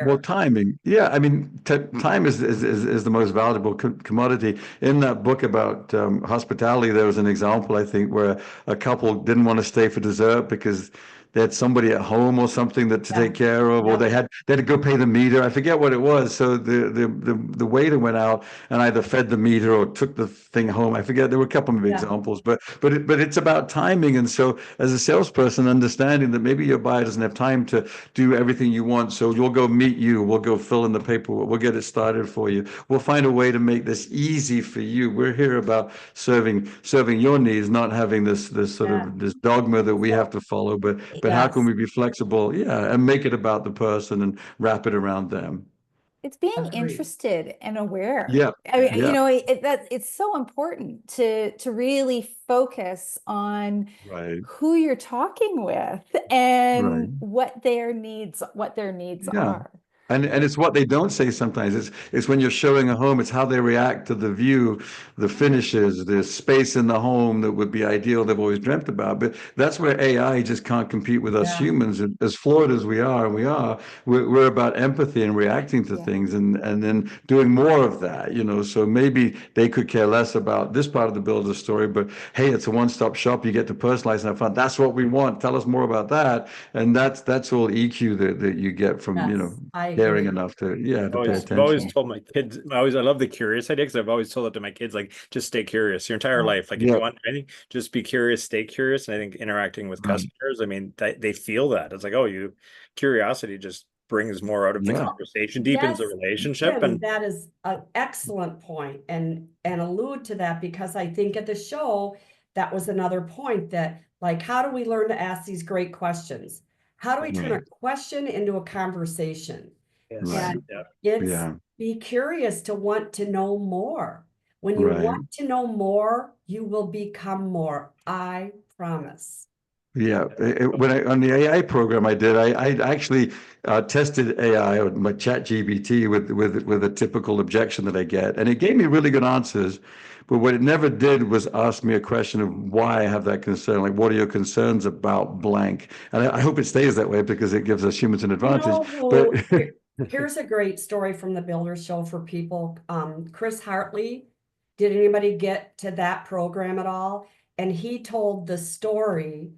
Well, timing. Yeah, I mean, time is the most valuable commodity. In that book about hospitality, there was an example, I think, where a couple didn't want to stay for dessert because they had somebody at home or something that to take care of, or they had to go pay the meter. I forget what it was. So the waiter went out and either fed the meter or took the thing home. I forget. There were a couple of examples, but it's about timing. And so as a salesperson, understanding that maybe your buyer doesn't have time to do everything you want, so you'll go meet you. We'll go fill in the paperwork. We'll get it started for you. We'll find a way to make this easy for you. We're here about serving your needs, not having this sort of this dogma that we have to follow, but how can we be flexible? Yeah, and make it about the person and wrap it around them. It's being Agreed. interested and aware. Yeah, I mean, yeah. you know, it's so important to really focus on Right. who you're talking with and what their needs Yeah. are. And it's what they don't say sometimes. It's when you're showing a home, it's how they react to the view, the finishes, the space in the home that would be ideal they've always dreamt about. But that's where AI just can't compete with us humans. And as flawed as we are, we're about empathy and reacting to things and then doing more of that, you know. So maybe they could care less about this part of the builder story, but hey, it's a one-stop shop. You get to personalize and have fun. That's what we want. Tell us more about that. And that's all EQ that you get from, you know, caring enough to pay attention. I've always told my kids, I love the curious idea, because I've always told it to my kids, like, just stay curious your entire life. Like, if you want anything, just be curious, stay curious. And I think interacting with customers, I mean, they feel that. It's like, curiosity just brings more out of the conversation, deepens the relationship. Tim, and that is an excellent point, and allude to that, because I think at the show, that was another point, that, like, how do we learn to ask these great questions? How do we turn a question into a conversation? And it's be curious to want to know more. When you want to know more, you will become more. I promise. Yeah, on the AI program I did, I actually tested AI or my chat GBT with a typical objection that I get, and it gave me really good answers. But what it never did was ask me a question of why I have that concern. Like, what are your concerns about blank? And I hope it stays that way, because it gives us humans an advantage. Here's a great story from the Builder Show for people. Chris Hartley, did anybody get to that program at all? And he told the story,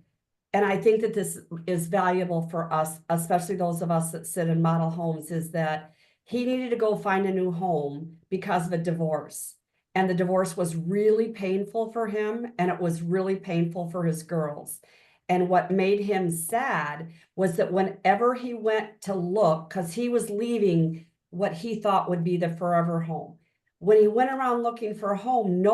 and I think that this is valuable for us, especially those of us that sit in model homes, is that he needed to go find a new home because of a divorce. And the divorce was really painful for him, and it was really painful for his girls. And what made him sad was that whenever he went to look, because he was leaving what he thought would be the forever home, when he went around looking for a home,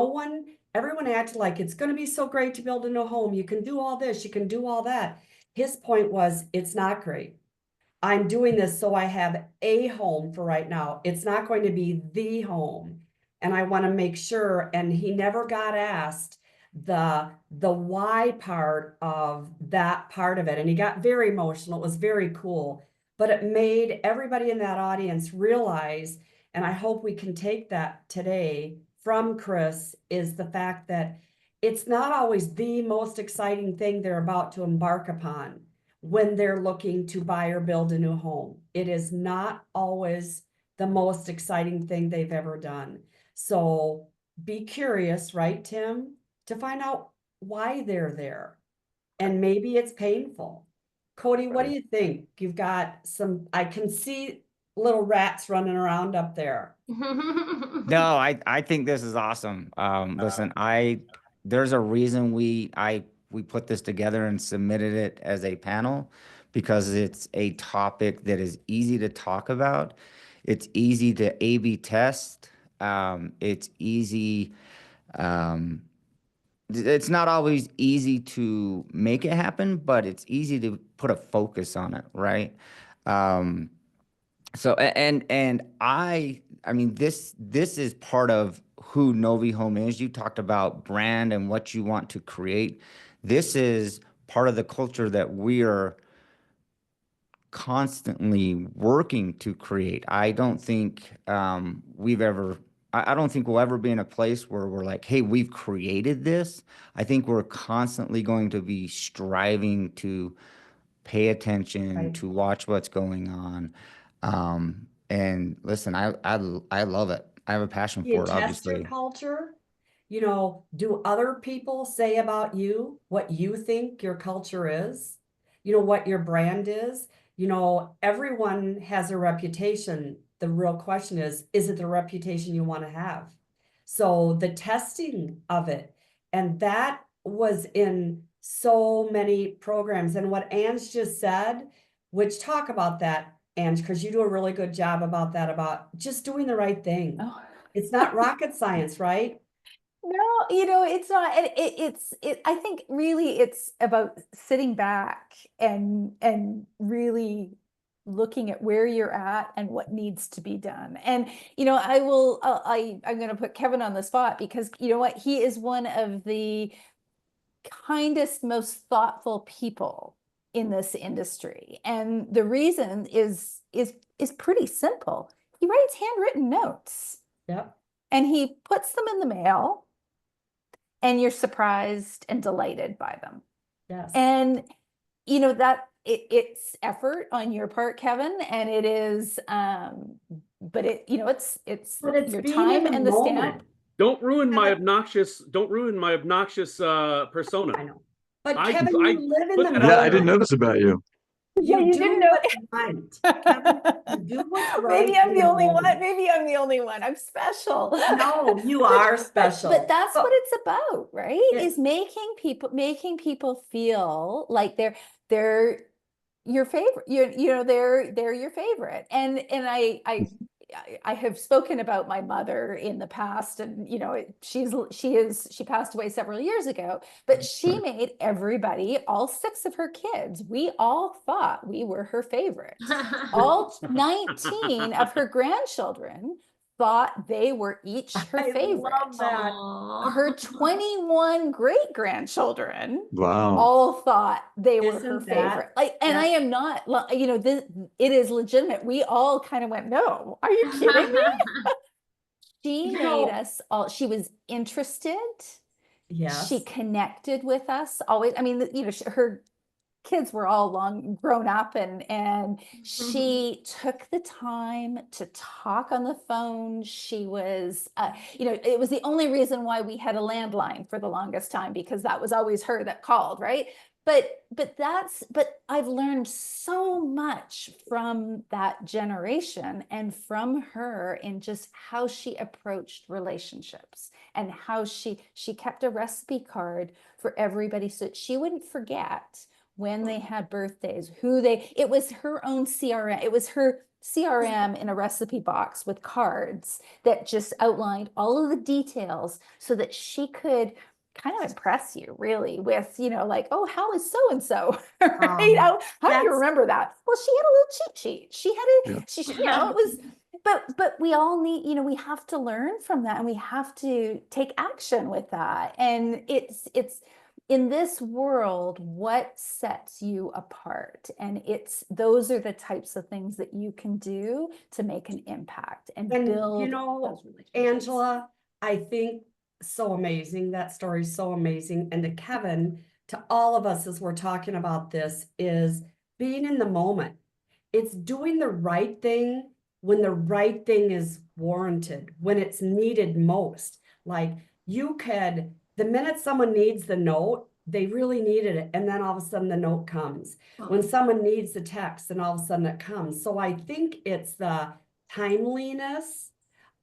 everyone acted like it's going to be so great to build a new home. You can do all this, you can do all that. His point was, it's not great. I'm doing this so I have a home for right now. It's not going to be the home. And I want to make sure, and he never got asked the why part of that part of it. And he got very emotional. It was very cool, but it made everybody in that audience realize, and I hope we can take that today from Chris, is the fact that it's not always the most exciting thing they're about to embark upon when they're looking to buy or build a new home. It is not always the most exciting thing they've ever done. So be curious, right, Tim, to find out why they're there. And maybe it's painful. Kody, what do you think? You've got I can see little rats running around up there. No, I think this is awesome. Listen, there's a reason we put this together and submitted it as a panel, because it's a topic that is easy to talk about. It's easy to A/B test. It's easy. It's not always easy to make it happen, but it's easy to put a focus on it, right? So I mean, this is part of who Novi Home is. You talked about brand and what you want to create. This is part of the culture that we are constantly working to create. I don't think we've ever I don't think we'll ever be in a place where we're like, hey, we've created this. I think we're constantly going to be striving to pay attention, Right. to watch what's going on. And listen, I love it. I have a passion You for it, test your obviously. culture. You know, do other people say about you what you think your culture is? You know, what your brand is? You know, everyone has a reputation. The real question is it the reputation you want to have? So the testing of it, and that was in so many programs. And what Ange just said, which talk about that, Ange, because you do a really good job about that, about just doing the right thing. Oh. It's not rocket science, right? No, it's not. And I think really it's about sitting back and really looking at where you're at and what needs to be done. And I'm going to put Kevin on the spot because you know what, he is one of the kindest, most thoughtful people in this industry. And the reason is pretty simple. He writes handwritten notes. Yep. And he puts them in the mail, and you're surprised and delighted by them. Yes. And that it's effort on your part, Kevin, and it is but it's your being time in the and the moment. stamp. Don't ruin my obnoxious persona. I know. But I- Kevin, I you live in put the that moment. out Yeah, I didn't notice about you. Yeah, you do didn't know what you want. Kevin, you do what's right. Maybe I'm in the only one. moment. Maybe I'm the only one. I'm special. No, you are special. But that's So- what it's about, right? Yeah. Is making people feel like they're your favorite. They're your favorite. And I have spoken about my mother in the past, and she passed away several years ago, but she made everybody, all 6 of her kids, we all thought we were her favorite. All 19 of her grandchildren thought they were each her I favorite. love that. Aw. Her 21 great grandchildren Wow. all thought they were her Isn't that- favorite. And I am not, it is legitimate. We all kind of went, no, are you kidding me? She made us all, she was interested. Yes. She connected with us always. I mean, her kids were all long grown up, and she took the time to talk on the phone. She was, it was the only reason why we had a landline for the longest time, because that was always her that called, right? But I've learned so much from that generation and from her in just how she approached relationships, and how she kept a recipe card for everybody so that she wouldn't forget when they had birthdays, it was her own CRM. It was her CRM in a recipe box with cards that just outlined all of the details so that she could kind of impress you really with, like, oh, how is so-and-so, right? How do you remember that? Well, she had a little cheat sheet. She had it was, but we all need, we have to learn from that, and we have to take action with that. And it's in this world, what sets you apart? And those are the types of things that you can do to make an impact and build those relationships. Angela, I think so amazing. That story is so amazing. And to Kevin, to all of us as we're talking about this, is being in the moment. It's doing the right thing when the right thing is warranted, when it's needed most. Like the minute someone needs the note, they really needed it. And then all of a sudden the note comes. When someone needs the text, then all of a sudden it comes. So I think it's the timeliness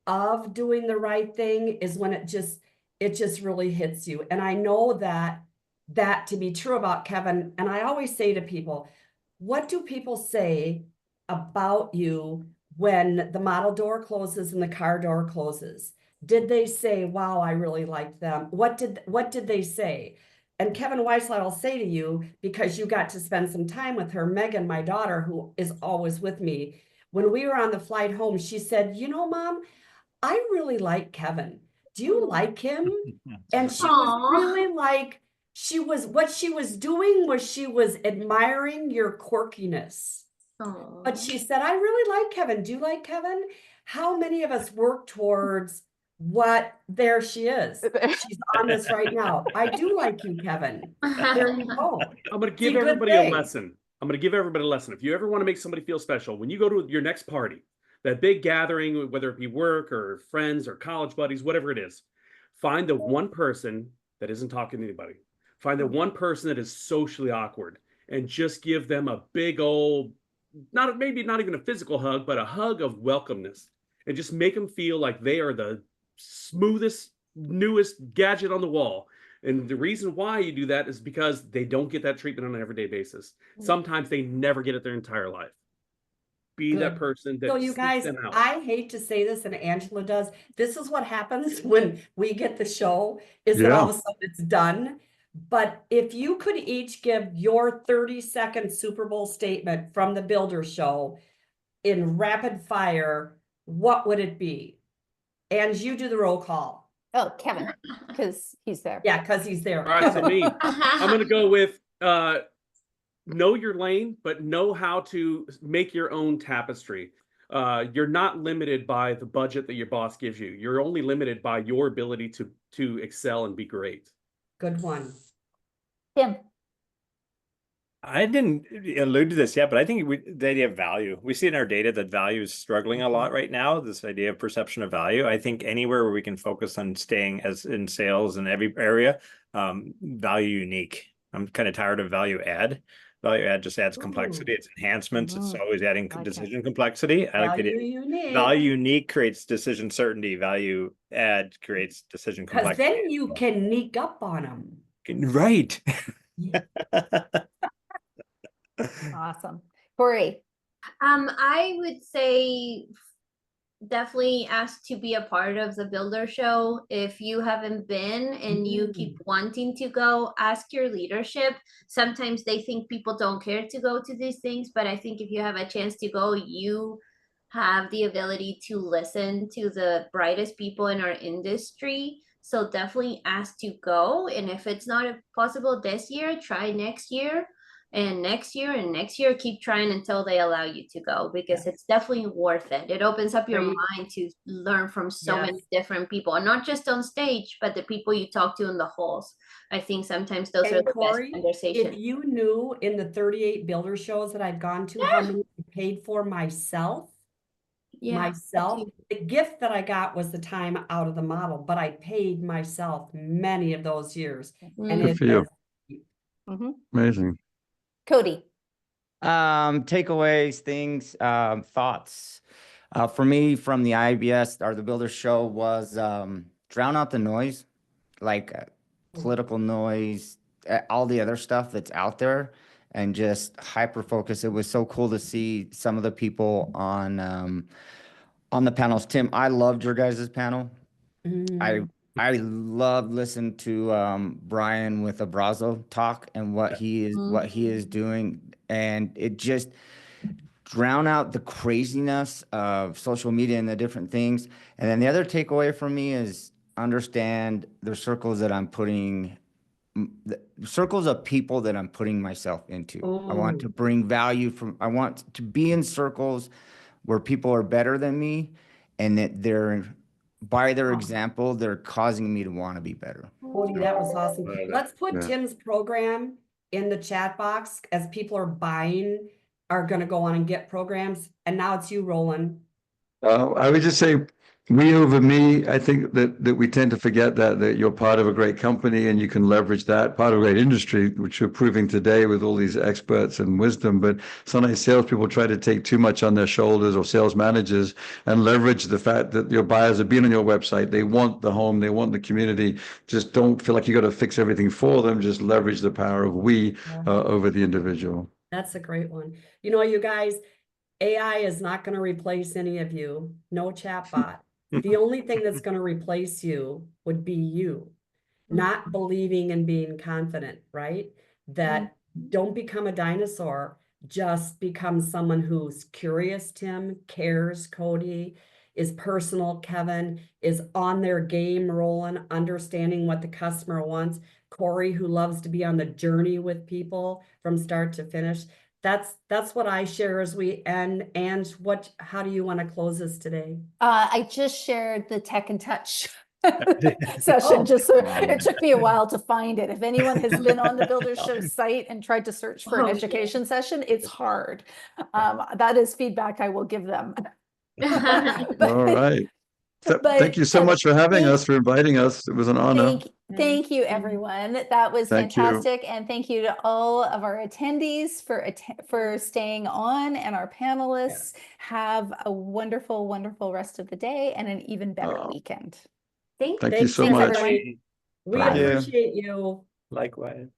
of doing the right thing is when it just really hits you. And I know that to be true about Kevin. And I always say to people, what do people say about you when the model door closes and the car door closes? Did they say, wow, I really liked them? What did they say? And Kevin Weitzel, I'll say to you, because you got to spend some time with her, Megan, my daughter, who is always with me, when we were on the flight home, she said, Mom, I really like Kevin. Do you like him? And she was really like, what she was doing was she was admiring your quirkiness. But she said, I really like Kevin. Do you like Kevin? How many of us work towards There she is. She's on this right now. I do like you, Kevin. There you go. I'm going to It's give a good everybody a thing. lesson. I'm going to give everybody a lesson. If you ever want to make somebody feel special, when you go to your next party, that big gathering, whether it be work or friends or college buddies, whatever it is, find the one person that isn't talking to anybody. Find the one person that is socially awkward and just give them a big old, maybe not even a physical hug, but a hug of welcomeness, and just make them feel like they are the smoothest, newest gadget on the wall. And the reason why you do that is because they don't get that treatment on an everyday basis. Sometimes they never get it their entire life. Be that Good. person that So you seeks guys, them out. I hate to say this, and Angela does. This is what happens when we get the show, is that all of a sudden it's done. But if you could each give your 30-second Super Bowl statement from the Builder Show in rapid fire, what would it be? And you do the roll call. Oh, Kevin, because he's there. Yeah, because he's there. All right, so Kevin. me, I'm going to go with know your lane, but know how to make your own tapestry. You're not limited by the budget that your boss gives you. You're only limited by your ability to excel and be great. Good one. Tim. I didn't allude to this yet, but I think the idea of value, we see in our data that value is struggling a lot right now. This idea of perception of value. I think anywhere where we can focus on staying as in sales in every area, value unique. I'm kind of tired of value add. Value add just adds complexity. It's enhancements. It's always adding decision complexity. I like the idea. Unique. Value unique creates decision certainty. Value add creates decision Because complexity. then you can sneak up on them. Right. Awesome. Cori. I would say definitely ask to be a part of the Builder Show. If you haven't been and you keep wanting to go, ask your leadership. Sometimes they think people don't care to go to these things, but I think if you have a chance to go, you have the ability to listen to the brightest people in our industry. So definitely ask to go. And if it's not possible this year, try next year. And next year and next year, keep trying until they allow you to go, because it's definitely worth it. It opens up your mind to learn from so many different people, and not just on stage, but the people you talk to in the halls. I think sometimes those are the Cori, best conversations. if you knew in the 38 Builder shows that I'd gone to, how many I paid for myself, the gift that I got was the time out of the model, but I paid myself many of those years. And Good for you. Amazing. Kody. Takeaways, things, thoughts. For me, from the IBS or the Builder Show was drown out the noise, like political noise, all the other stuff that's out there, and just hyper focus. It was so cool to see some of the people on the panels. Tim, I loved your guys' panel. I love listening to Brian with Abrazo talk and what he is doing, and it just drown out the craziness of social media and the different things. And then the other takeaway from me is understand the circles that I'm putting, the circles of people that I'm putting myself into. I want to bring value I want to be in circles where people are better than me, and that by their example, they're causing me to want to be better. Kody, that was awesome. Let's put Tim's program in the chat box as people are going to go on and get programs. And now it's you, Roland. I would just say me over me. I think that we tend to forget that you're part of a great company and you can leverage that, part of a great industry, which you're proving today with all these experts and wisdom. But sometimes salespeople try to take too much on their shoulders, or sales managers, and leverage the fact that your buyers have been on your website. They want the home, they want the community. Just don't feel like you got to fix everything for them. Just leverage the power of we over the individual. That's a great one. You know, you guys, AI is not going to replace any of you. No chatbot. The only thing that's going to replace you would be you not believing and being confident, right? That don't become a dinosaur, just become someone who's curious, Tim, cares, Kody, is personal, Kevin, is on their game, Roland, understanding what the customer wants, Cori, who loves to be on the journey with people from start to finish. that's what I share as we end. And how do you want to close this today? I just shared the Tech and Touch session, Oh. just so it took me a while to find it. If anyone has been on the Builders Show site and tried to search for an Oh, yeah. education session, it's hard. That is feedback I will give them. All right. Thank you so much for having us, for inviting us. It was an honor. Thank you, everyone. That was Thank you. fantastic. And thank you to all of our attendees for staying on, and our panelists. Have a wonderful, wonderful rest of the day and an even better weekend. Thank you so Thanks, much. everyone. We Bye. appreciate you. Likewise.